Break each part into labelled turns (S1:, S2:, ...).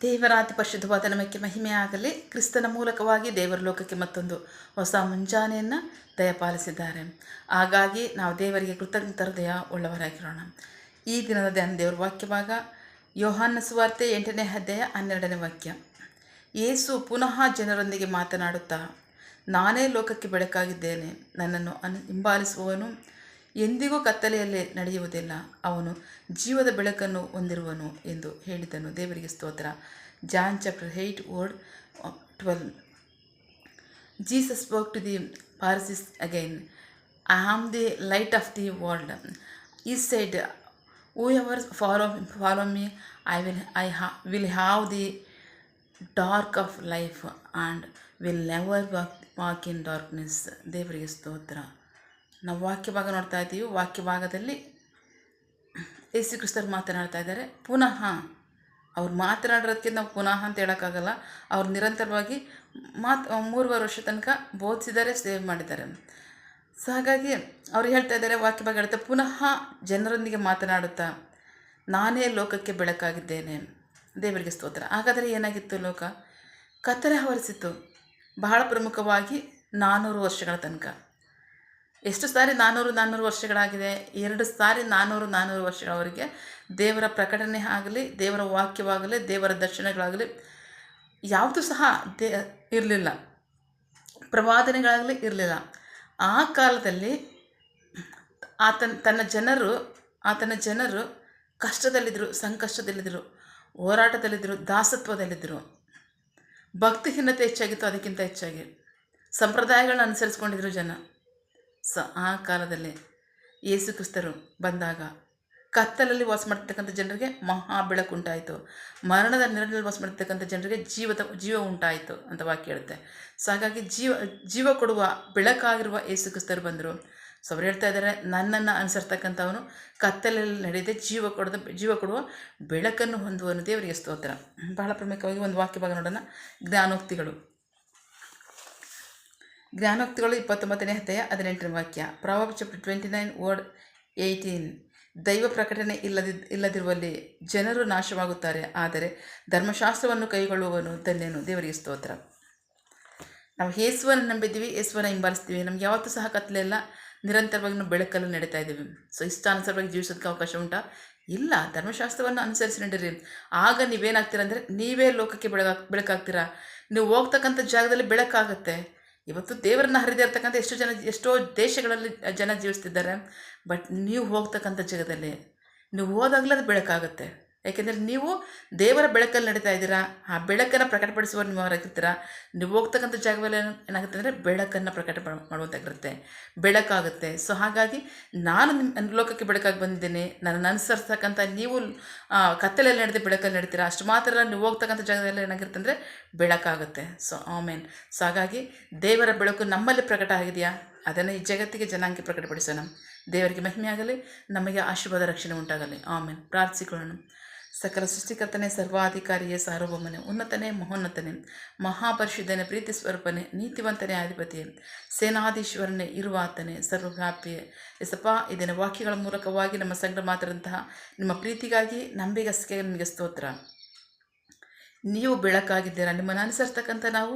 S1: ದೇವರ ಅತಿ ಪರಿಶುದ್ಧವಾದ ನಮಕ್ಕೆ ಮಹಿಮೆ ಆಗಲಿ. ಕ್ರಿಸ್ತನ ಮೂಲಕವಾಗಿ ದೇವರ ಲೋಕಕ್ಕೆ ಮತ್ತೊಂದು ಹೊಸ ಮುಂಜಾನೆಯನ್ನು ದಯಪಾಲಿಸಿದ್ದಾರೆ. ಹಾಗಾಗಿ ನಾವು ದೇವರಿಗೆ ಕೃತಜ್ಞ ಹೃದಯ ಉಳ್ಳವರಾಗಿರೋಣ. ಈ ದಿನದ ಧ್ಯಾನ ದೇವರ ವಾಕ್ಯಭಾಗ ಯೋಹಾನ ಸುವಾರ್ತೆ 8ನೇ ಅಧ್ಯಾಯ 12ನೇ ವಾಕ್ಯ. ಯೇಸು ಪುನಃ ಜನರೊಂದಿಗೆ ಮಾತನಾಡುತ್ತಾ, ನಾನೇ ಲೋಕಕ್ಕೆ ಬೆಳಕಾಗಿದ್ದೇನೆ. ನನ್ನನ್ನು ಹಿಂಬಾಲಿಸುವವನು ಎಂದಿಗೂ ಕತ್ತಲೆಯಲ್ಲೇ ನಡೆಯುವುದಿಲ್ಲ, ಅವನು ಜೀವದ ಬೆಳಕನ್ನು ಹೊಂದಿರುವನು ಎಂದು ಹೇಳಿದನು. ದೇವರಿಗೆ ಸ್ತೋತ್ರ. John chapter 8 word 12. Jesus spoke to the Pharisees again. I am the light of the world. He said, whoever follow me, will have the dark of life and will never walk in darkness. ದೇವರಿಗೆ ಸ್ತೋತ್ರ. ನಾವು ವಾಕ್ಯಭಾಗ ನೋಡ್ತಾ ಇದ್ದೀವಿ. ವಾಕ್ಯಭಾಗದಲ್ಲಿ ಯೇಸು ಕ್ರಿಸ್ತರು ಮಾತನಾಡ್ತಾ ಇದ್ದಾರೆ. ಪುನಃ ಅವ್ರು ಮಾತನಾಡೋದಕ್ಕೆ ನಾವು ಪುನಃ ಅಂತ ಹೇಳೋಕ್ಕಾಗಲ್ಲ. ಅವ್ರು ನಿರಂತರವಾಗಿ 3 ವರ್ಷ ತನಕ ಬೋಧಿಸಿದ್ದಾರೆ, ಸೇವೆ ಮಾಡಿದ್ದಾರೆ. ಸೊ ಹಾಗಾಗಿ ಅವ್ರು ಹೇಳ್ತಾ ಇದ್ದಾರೆ, ವಾಕ್ಯಭಾಗ ಹೇಳ್ತಾ, ಪುನಃ ಜನರೊಂದಿಗೆ ಮಾತನಾಡುತ್ತಾ, ನಾನೇ ಲೋಕಕ್ಕೆ ಬೆಳಕಾಗಿದ್ದೇನೆ. ದೇವರಿಗೆ ಸ್ತೋತ್ರ. ಹಾಗಾದರೆ ಏನಾಗಿತ್ತು? ಲೋಕ ಕತ್ತಲೆ ಆವರಿಸಿತ್ತು. ಬಹಳ ಪ್ರಮುಖವಾಗಿ 400 ವರ್ಷಗಳ ತನಕ. ಎಷ್ಟು ಸಾರಿ 400 ವರ್ಷಗಳಾಗಿದೆ? 2 ಸಾರಿ 400 ವರ್ಷಗಳವರೆಗೆ ದೇವರ ಪ್ರಕಟಣೆ ಆಗಲಿ, ದೇವರ ವಾಕ್ಯವಾಗಲಿ, ದೇವರ ದರ್ಶನಗಳಾಗಲಿ ಯಾವುದೂ ಸಹ ಇರಲಿಲ್ಲ. ಪ್ರವಾದನೆಗಳಾಗಲಿ ಇರಲಿಲ್ಲ. ಆ ಕಾಲದಲ್ಲಿ ಆತನ ಜನರು ಕಷ್ಟದಲ್ಲಿದ್ದರು, ಸಂಕಷ್ಟದಲ್ಲಿದ್ದರು, ಹೋರಾಟದಲ್ಲಿದ್ದರು, ದಾಸತ್ವದಲ್ಲಿದ್ದರು. ಭಕ್ತಿಹೀನತೆ ಹೆಚ್ಚಾಗಿತ್ತು. ಅದಕ್ಕಿಂತ ಹೆಚ್ಚಾಗಿ ಸಂಪ್ರದಾಯಗಳನ್ನ ಅನುಸರಿಸ್ಕೊಂಡಿದ್ರು ಜನ. ಆ ಕಾಲದಲ್ಲಿ ಯೇಸು ಕ್ರಿಸ್ತರು ಬಂದಾಗ ಕತ್ತಲಲ್ಲಿ ವಾಸ ಮಾಡ್ತಕ್ಕಂಥ ಜನರಿಗೆ ಮಹಾ ಬೆಳಕುಂಟಾಯಿತು. ಮರಣದ ನೆರಳಲ್ಲಿ ವಾಸ ಮಾಡ್ತಕ್ಕಂಥ ಜನರಿಗೆ ಜೀವ ಉಂಟಾಯಿತು ಅಂತ ವಾಕ್ಯ ಹೇಳುತ್ತೆ. ಸೊ ಹಾಗಾಗಿ ಜೀವ ಕೊಡುವ ಬೆಳಕಾಗಿರುವ ಯೇಸು ಕ್ರಿಸ್ತರು ಬಂದರು. ಸೊ ಅವ್ರು ಹೇಳ್ತಾ ಇದ್ದಾರೆ, ನನ್ನನ್ನು ಅನುಸರಿಸ್ತಕ್ಕಂಥವನು ಕತ್ತಲಲ್ಲಿ ನಡೆಯದೆ ಜೀವ ಕೊಡುವ ಬೆಳಕನ್ನು ಹೊಂದುವನು. ದೇವರಿಗೆ ಸ್ತೋತ್ರ. ಬಹಳ ಪ್ರಮುಖವಾಗಿ ಒಂದು ವಾಕ್ಯಭಾಗ ನೋಡೋಣ. ಜ್ಞಾನೋಕ್ತಿಗಳು 29ನೇ ಅಧ್ಯಾಯ 18ನೇ ವಾಕ್ಯ. Proverbs chapter 29 word 18. ದೈವ ಪ್ರಕಟಣೆ ಇಲ್ಲದಿರುವಲ್ಲಿ ಜನರು ನಾಶವಾಗುತ್ತಾರೆ, ಆದರೆ ಧರ್ಮಶಾಸ್ತ್ರವನ್ನು ಕೈಗೊಳ್ಳುವವನು ಧನ್ಯನು. ದೇವರಿಗೆ ಸ್ತೋತ್ರ. ನಾವು ಯೇಸುವನ್ನು ನಂಬಿದ್ದೀವಿ, ಯೇಸುವನ್ನು ಹಿಂಬಾಲಿಸ್ತೀವಿ. ನಮ್ಗೆ ಯಾವತ್ತೂ ಸಹ ಕತ್ತಲೆ ಇಲ್ಲ. ನಿರಂತರವಾಗಿ ನಾವು ಬೆಳಕಲ್ಲಿ ನಡೀತಾ ಇದ್ದೀವಿ. ಸೊ ಇಷ್ಟಾನುಸಾರವಾಗಿ ಜೀವಿಸೋದಕ್ಕೆ ಅವಕಾಶ ಉಂಟಾ? ಇಲ್ಲ. ಧರ್ಮಶಾಸ್ತ್ರವನ್ನು ಅನುಸರಿಸಿ ನಡೀರಿ. ಆಗ ನೀವೇನಾಗ್ತೀರ ಅಂದರೆ, ನೀವೇ ಲೋಕಕ್ಕೆ ಬೆಳಕಾಗ್ತೀರಾ. ನೀವು ಹೋಗ್ತಕ್ಕಂಥ ಜಾಗದಲ್ಲಿ ಬೆಳಕಾಗುತ್ತೆ. ಇವತ್ತು ದೇವರನ್ನ ಹರಿದೇ ಇರ್ತಕ್ಕಂಥ ಎಷ್ಟೋ ದೇಶಗಳಲ್ಲಿ ಜನ ಜೀವಿಸ್ತಿದ್ದಾರೆ. ಬಟ್ ನೀವು ಹೋಗ್ತಕ್ಕಂಥ ಜಾಗದಲ್ಲಿ ನೀವು ಹೋದಾಗಲೇ ಅದು ಬೆಳಕಾಗುತ್ತೆ. ಯಾಕೆಂದರೆ ನೀವು ದೇವರ ಬೆಳಕಲ್ಲಿ ನಡೀತಾ ಇದ್ದೀರಾ. ಆ ಬೆಳಕನ್ನು ಪ್ರಕಟಪಡಿಸುವ ನೀವು ಹೊರಗಿರ್ತೀರ. ನೀವು ಹೋಗ್ತಕ್ಕಂಥ ಜಾಗದಲ್ಲಿ ಏನಾಗುತ್ತೆ ಅಂದರೆ ಬೆಳಕನ್ನು ಪ್ರಕಟ ಮಾಡುವಂತಾಗಿರುತ್ತೆ, ಬೆಳಕಾಗುತ್ತೆ. ಸೊ ಹಾಗಾಗಿ ನಾನು ಲೋಕಕ್ಕೆ ಬೆಳಕಾಗಿ ಬಂದಿದ್ದೇನೆ. ನನ್ನನ್ನು ಅನುಸರಿಸ್ತಕ್ಕಂಥ ನೀವು ಕತ್ತಲೆಯಲ್ಲಿ ನಡೆದು ಬೆಳಕಲ್ಲಿ ನಡೀತೀರಾ. ಅಷ್ಟು ಮಾತ್ರ ನೀವು ಹೋಗ್ತಕ್ಕಂಥ ಜಾಗದಲ್ಲಿ ಏನಾಗಿರುತ್ತೆ ಅಂದರೆ ಬೆಳಕಾಗುತ್ತೆ. ಸೊ ಆಮೇನ್. ಸೊ ಹಾಗಾಗಿ ದೇವರ ಬೆಳಕು ನಮ್ಮಲ್ಲಿ ಪ್ರಕಟ ಆಗಿದೆಯಾ? ಅದನ್ನು ಈ ಜಗತ್ತಿಗೆ ಜನಾಂಗಕ್ಕೆ ಪ್ರಕಟಪಡಿಸೋಣ. ದೇವರಿಗೆ ಮಹಿಮೆ ಆಗಲಿ, ನಮಗೆ ಆಶೀರ್ವಾದ ರಕ್ಷಣೆ ಉಂಟಾಗಲಿ. ಆಮೇನ್. ಪ್ರಾರ್ಥಿಸಿಕೊಳ್ಳೋಣ. ಸಕಲ ಸೃಷ್ಟಿಕರ್ತನೇ, ಸರ್ವಾಧಿಕಾರಿಯೇ, ಸಾರ್ವಭೌಮನೇ, ಉನ್ನತನೇ, ಮಹೋನ್ನತನೇ, ಮಹಾಪರಿಶುದ್ಧನೇ, ಪ್ರೀತಿ ಸ್ವರೂಪನೇ, ನೀತಿವಂತನೇ, ಅಧಿಪತಿಯೇ, ಸೇನಾಧೀಶ್ವರನೇ, ಇರುವಾತನೇ, ಸರ್ವವ್ಯಾಪಿಯೇ. ಎಸಪ್ಪ, ಇದನ್ನ ವಾಕ್ಯಗಳ ಮೂಲಕವಾಗಿ ನಮ್ಮ ಸಂಗಡ ಮಾತಾದಂತಹ ನಿಮ್ಮ ಪ್ರೀತಿಗಾಗಿ, ನಂಬಿಗಸ್ಗೆ ನಿಮಗೆ ಸ್ತೋತ್ರ. ನೀವು ಬೆಳಕಾಗಿದ್ದೀರಾ. ನಿಮ್ಮನ್ನು ಅನುಸರಿಸ್ತಕ್ಕಂಥ ನಾವು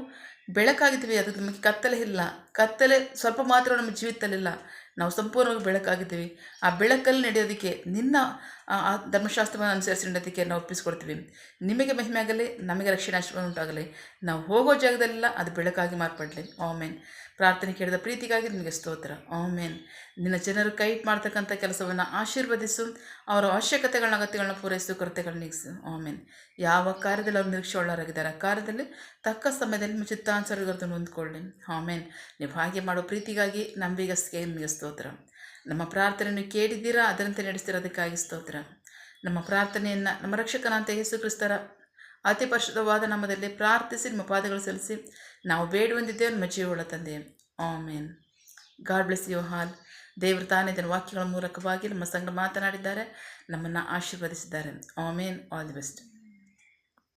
S1: ಬೆಳಕಾಗಿದ್ದೀವಿ. ಅದು ನಮಗೆ ಕತ್ತಲೆ ಇಲ್ಲ. ಕತ್ತಲೆ ಸ್ವಲ್ಪ ಮಾತ್ರ ನಮ್ಮ ಜೀವಿತದಲ್ಲಿಲ್ಲ. ನಾವು ಸಂಪೂರ್ಣವಾಗಿ ಬೆಳಕಾಗಿದ್ದೀವಿ. ಆ ಬೆಳಕಲ್ಲಿ ನಡೆಯೋದಕ್ಕೆ, ನಿನ್ನ ಧರ್ಮಶಾಸ್ತ್ರವನ್ನು ಅನುಸರಿಸಿ ನಡೆಯೋದಕ್ಕೆ ನಾವು ಒಪ್ಪಿಸ್ಕೊಡ್ತೀವಿ. ನಿಮಗೆ ಮಹಿಮೆ ಆಗಲಿ, ನಮಗೆ ರಕ್ಷಣೆ ಆಶೀರ್ವಾದ ಉಂಟಾಗಲಿ. ನಾವು ಹೋಗೋ ಜಾಗದಲ್ಲೆಲ್ಲ ಅದು ಬೆಳಕಾಗಿ ಮಾರ್ಪಡಲಿ. ಆಮೇನ್. ಪ್ರಾರ್ಥನೆ ಕೇಳಿದ ಪ್ರೀತಿಗಾಗಿ ನಿಮಗೆ ಸ್ತೋತ್ರ. ಆಮೇನ್. ನಿನ್ನ ಜನರು ಕೈ ಮಾಡ್ತಕ್ಕಂಥ ಕೆಲಸವನ್ನು ಆಶೀರ್ವದಿಸು. ಅವರ ಅವಶ್ಯಕತೆಗಳನ್ನ, ಅಗತ್ಯಗಳನ್ನ ಪೂರೈಸು, ಕೊರತೆಗಳನ್ನ ನೀಗಿಸು. ಆಮೇನ್. ಯಾವ ಕಾರ್ಯದಲ್ಲಿ ಅವರು ನಿರೀಕ್ಷೆ ಉಳ್ಳವರಾಗಿದ್ದಾರೆ, ಆ ಕಾರ್ಯದಲ್ಲಿ ತಕ್ಕ ಸಮಯದಲ್ಲಿ ನಿಮ್ಮ ಚಿತ್ತಾನುಸಾರಗಳನ್ನು ಹೊಂದ್ಕೊಳ್ಳಿ. ಆಮೇನ್. ನೀವು ಹಾಗೆ ಮಾಡೋ ಪ್ರೀತಿಗಾಗಿ, ನಂಬಿಗಸ್ಗೆ ನಿಮಗೆ ಸ್ತೋತ್ರ. ನಮ್ಮ ಪ್ರಾರ್ಥನೆಯನ್ನು ಕೇಳಿದ್ದೀರಾ, ಅದರಂತೆ ನಡೆಸ್ತಿರೋದಕ್ಕಾಗಿ ಸ್ತೋತ್ರ. ನಮ್ಮ ಪ್ರಾರ್ಥನೆಯನ್ನು ನಮ್ಮ ರಕ್ಷಕನಾಂತ ಯೇಸು ಕ್ರಿಸ್ತರ ಅತಿ ಪರಿಶುದ್ಧವಾದ ನಾಮದಲ್ಲಿ ಪ್ರಾರ್ಥಿಸಿ ನಿಮ್ಮ ಪಾದಗಳು ಸಲ್ಲಿಸಿ ನಾವು ಬೇಡುವಂದಿದ್ದೇವೆ ನಮ್ಮ ಜೀವಗಳ ತಂದೆ. Amen. God bless you all. ದೇವರು ತಾನೇ ಇದರ ವಾಕ್ಯಗಳ ಮೂಲಕವಾಗಿ ನಮ್ಮ ಸಂಗಡ ಮಾತನಾಡಿದ್ದಾರೆ, ನಮ್ಮನ್ನು ಆಶೀರ್ವದಿಸಿದ್ದಾರೆ. ಆಮೇನ್. All the best.